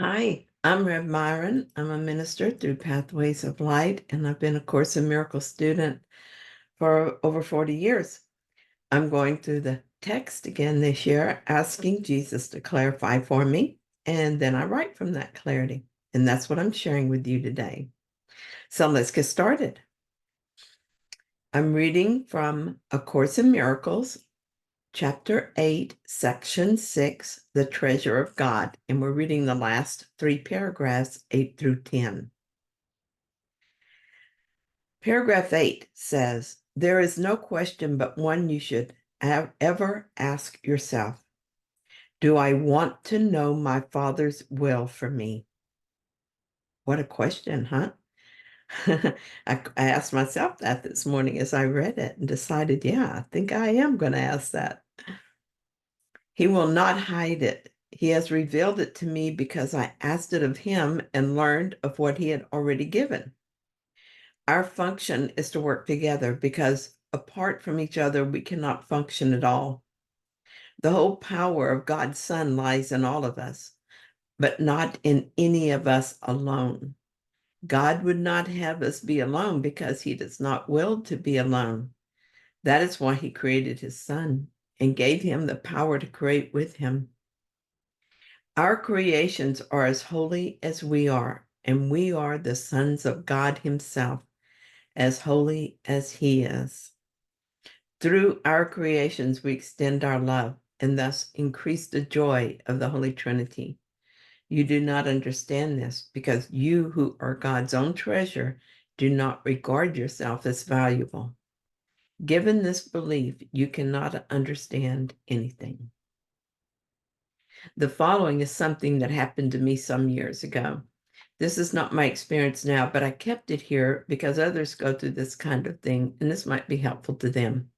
Hi, I'm Reb Myron. I'm a minister through Pathways of Light, and I've been a Course in Miracles student for over 40 years. I'm going through the text again this year, asking Jesus to clarify for me, and then I write from that clarity. And that's what I'm sharing with you today. So let's get started. I'm reading from A Course in Miracles, Chapter 8, Section 6, The Treasure of God, and we're reading the last three paragraphs, 8 through 10. Paragraph 8 says, there is no question but one you should ever ask yourself. Do I want to know my Father's will for me? What a question, huh? I asked myself that this morning as I read it and decided, yeah, I think I am going to ask that. He will not hide it. He has revealed it to me because I asked it of him and learned of what he had already given. Our function is to work together because apart from each other, we cannot function at all. The whole power of God's Son lies in all of us, but not in any of us alone. God would not have us be alone because he does not will to be alone. That is why he created his Son and gave him the power to create with him. Our creations are as holy as we are, and we are the sons of God himself, as holy as he is. Through our creations, we extend our love and thus increase the joy of the Holy Trinity. You do not understand this because you, who are God's own treasure, do not regard yourself as valuable. Given this belief, you cannot understand anything. The following is something that happened to me some years ago. This is not my experience now, but I kept it here because others go through this kind of thing, and this might be helpful to them.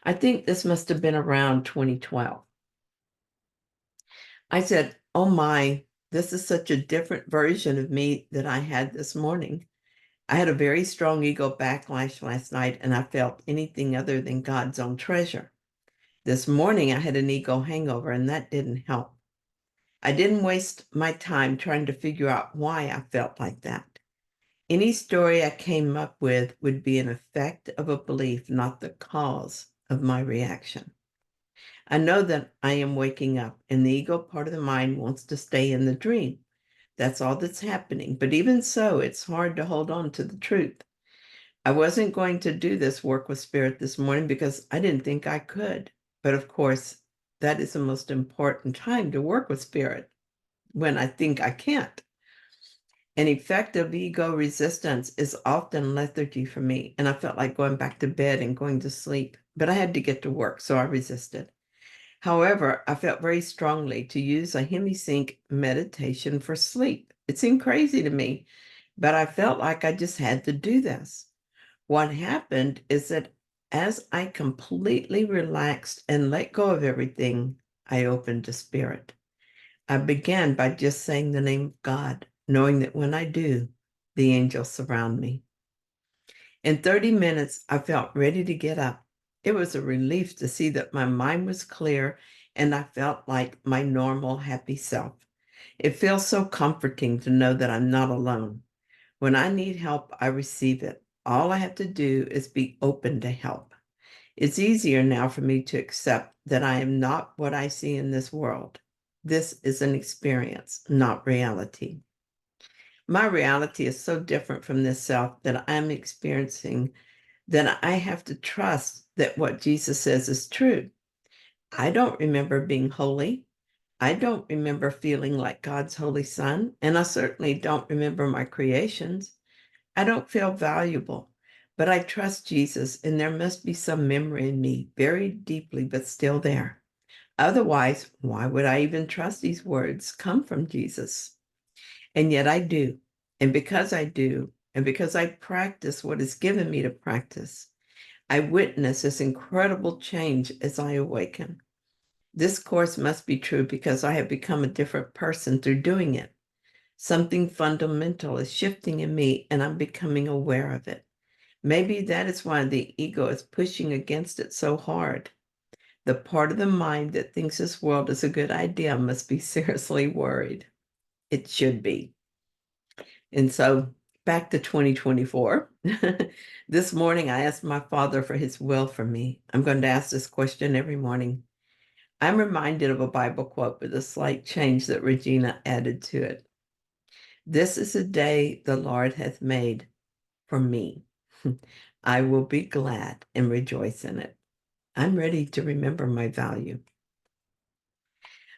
I think this must have been around 2012. I said, oh my, this is such a different version of me that I had this morning. I had a very strong ego backlash last night, and I felt anything other than God's own treasure. This morning, I had an ego hangover, and that didn't help. I didn't waste my time trying to figure out why I felt like that. Any story I came up with would be an effect of a belief, not the cause of my reaction. I know that I am waking up, and the ego part of the mind wants to stay in the dream. That's all that's happening. But even so, it's hard to hold on to the truth. I wasn't going to do this work with spirit this morning because I didn't think I could. But of course, that is the most important time to work with spirit, when I think I can't. An effective ego resistance is often lethargy for me, and I felt like going back to bed and going to sleep. But I had to get to work, so I resisted. However, I felt very strongly to use a hemisync meditation for sleep. It seemed crazy to me, but I felt like I just had to do this. What happened is that as I completely relaxed and let go of everything, I opened to spirit. I began by just saying the name of God, knowing that when I do, the angels surround me. In 30 minutes, I felt ready to get up. It was a relief to see that my mind was clear and I felt like my normal, happy self. It feels so comforting to know that I'm not alone. When I need help, I receive it. All I have to do is be open to help. It's easier now for me to accept that I am not what I see in this world. This is an experience, not reality. My reality is so different from this self that I'm experiencing that I have to trust that what Jesus says is true. I don't remember being holy. I don't remember feeling like God's holy son, and I certainly don't remember my creations. I don't feel valuable, but I trust Jesus, and there must be some memory in me, buried deeply, but still there. Otherwise, why would I even trust these words come from Jesus? And yet I do. And because I do, and because I practice what is given me to practice, I witness this incredible change as I awaken. This course must be true because I have become a different person through doing it. Something fundamental is shifting in me, and I'm becoming aware of it. Maybe that is why the ego is pushing against it so hard. The part of the mind that thinks this world is a good idea must be seriously worried. it should be. And so back to 2024. This morning, I asked my Father for his will for me. I'm going to ask this question every morning. I'm reminded of a Bible quote with a slight change that Regina added to it. This is a day the Lord hath made for me. I will be glad and rejoice in it. I'm ready to remember my value.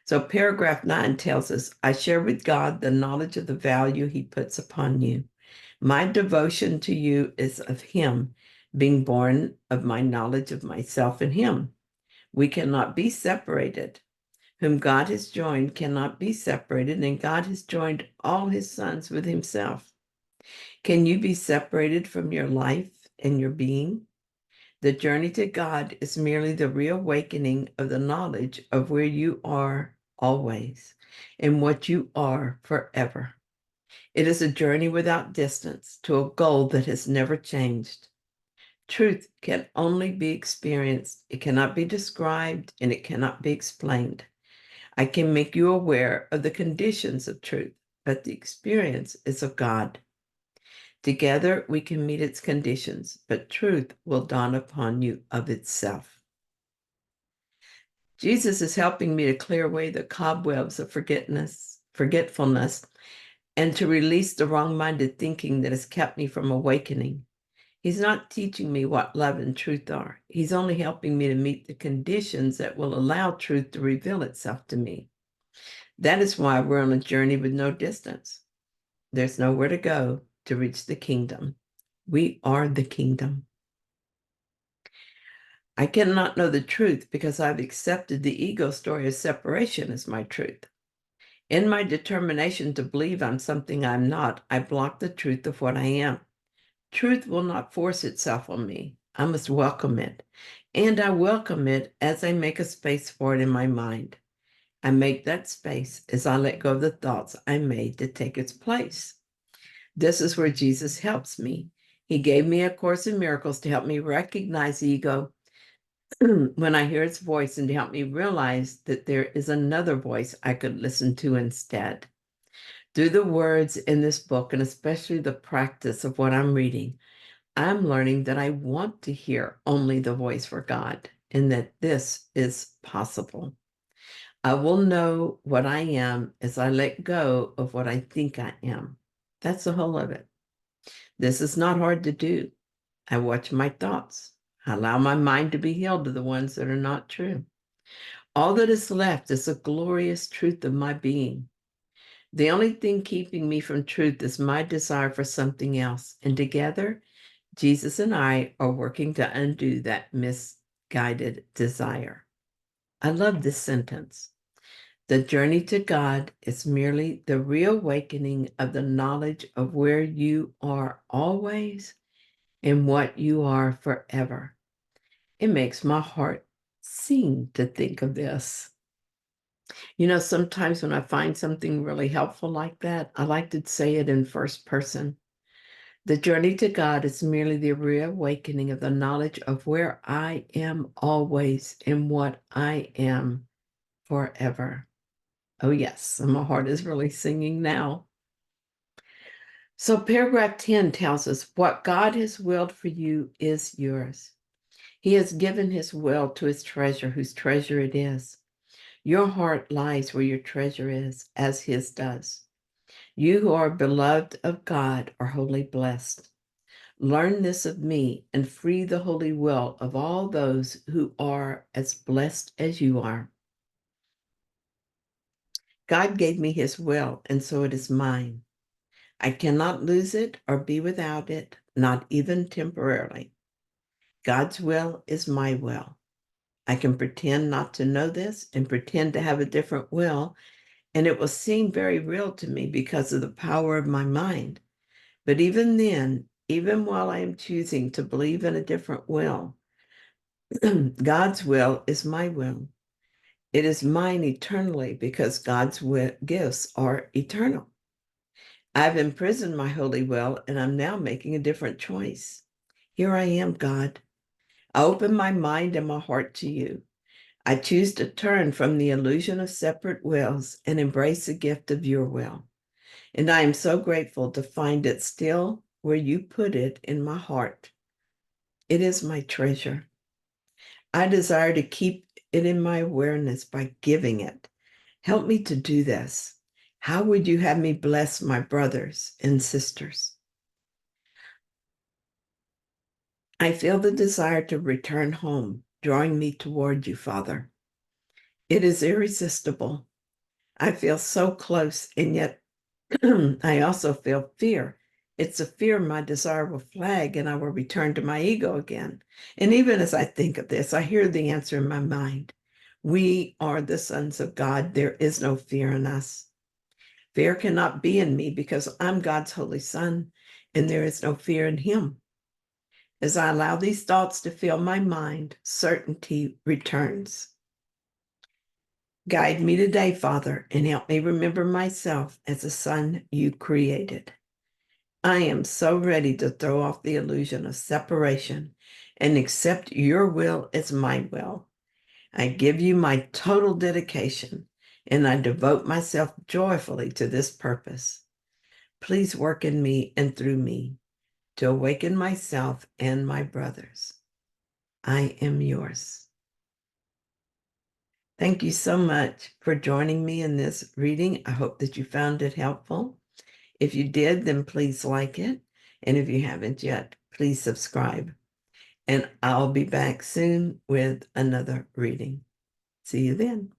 So paragraph 9 tells us, I share with God the knowledge of the value he puts upon you. My devotion to you is of him, being born of my knowledge of myself and him. We cannot be separated. Whom God has joined cannot be separated, and God has joined all his sons with himself. Can you be separated from your life and your being? The journey to God is merely the reawakening of the knowledge of where you are always and what you are forever. It is a journey without distance to a goal that has never changed. Truth can only be experienced. It cannot be described and it cannot be explained. I can make you aware of the conditions of truth, but the experience is of God. Together we can meet its conditions, but truth will dawn upon you of itself. Jesus is helping me to clear away the cobwebs of forgetfulness, and to release the wrong-minded thinking that has kept me from awakening. He's not teaching me what love and truth are. He's only helping me to meet the conditions that will allow truth to reveal itself to me. That is why we're on a journey with no distance. There's nowhere to go to reach the kingdom. We are the kingdom. I cannot know the truth because I've accepted the ego story of separation as my truth. In my determination to believe I'm something I'm not, I block the truth of what I am. Truth will not force itself on me. I must welcome it. And I welcome it as I make a space for it in my mind. I make that space as I let go of the thoughts I made to take its place. This is where Jesus helps me. He gave me a Course in Miracles to help me recognize ego when I hear its voice and to help me realize that there is another voice I could listen to instead. Through the words in this book, and especially the practice of what I'm reading, I'm learning that I want to hear only the voice for God and that this is possible. I will know what I am as I let go of what I think I am. That's the whole of it. This is not hard to do. I watch my thoughts. I allow my mind to be held to the ones that are not true. All that is left is the glorious truth of my being. The only thing keeping me from truth is my desire for something else. And together, Jesus and I are working to undo that misguided desire. I love this sentence. The journey to God is merely the reawakening of the knowledge of where you are always and what you are forever. It makes my heart sing to think of this. You know, sometimes when I find something really helpful like that, I like to say it in first person. The journey to God is merely the reawakening of the knowledge of where I am always and what I am forever. Oh, yes, and my heart is really singing now. So paragraph 10 tells us what God has willed for you is yours. He has given his will to his treasure, whose treasure it is. Your heart lies where your treasure is, as his does. You who are beloved of God are wholly blessed. Learn this of me and free the holy will of all those who are as blessed as you are. God gave me his will, and so it is mine. I cannot lose it or be without it, not even temporarily. God's will is my will. I can pretend not to know this and pretend to have a different will, and it will seem very real to me because of the power of my mind. But even then, even while I am choosing to believe in a different will, God's will is my will. It is mine eternally because God's gifts are eternal. I've imprisoned my holy will, and I'm now making a different choice. Here I am, God. I open my mind and my heart to you. I choose to turn from the illusion of separate wills and embrace the gift of your will. and I am so grateful to find it still where you put it in my heart. It is my treasure. I desire to keep it in my awareness by giving it. Help me to do this. How would you have me bless my brothers and sisters? I feel the desire to return home, drawing me toward you, Father. It is irresistible. I feel so close, and yet I also feel fear. It's a fear my desire will flag and I will return to my ego again. And even as I think of this, I hear the answer in my mind. We are the sons of God. There is no fear in us. Fear cannot be in me because I'm God's holy son, and there is no fear in him. As I allow these thoughts to fill my mind, certainty returns. Guide me today, Father, and help me remember myself as a son you created. I am so ready to throw off the illusion of separation and accept your will as my will. I give you my total dedication, and I devote myself joyfully to this purpose. Please work in me and through me to awaken myself and my brothers. I am yours. Thank you so much for joining me in this reading. I hope that you found it helpful. If you did, then please like it. And if you haven't yet, please subscribe. And I'll be back soon with another reading. See you then.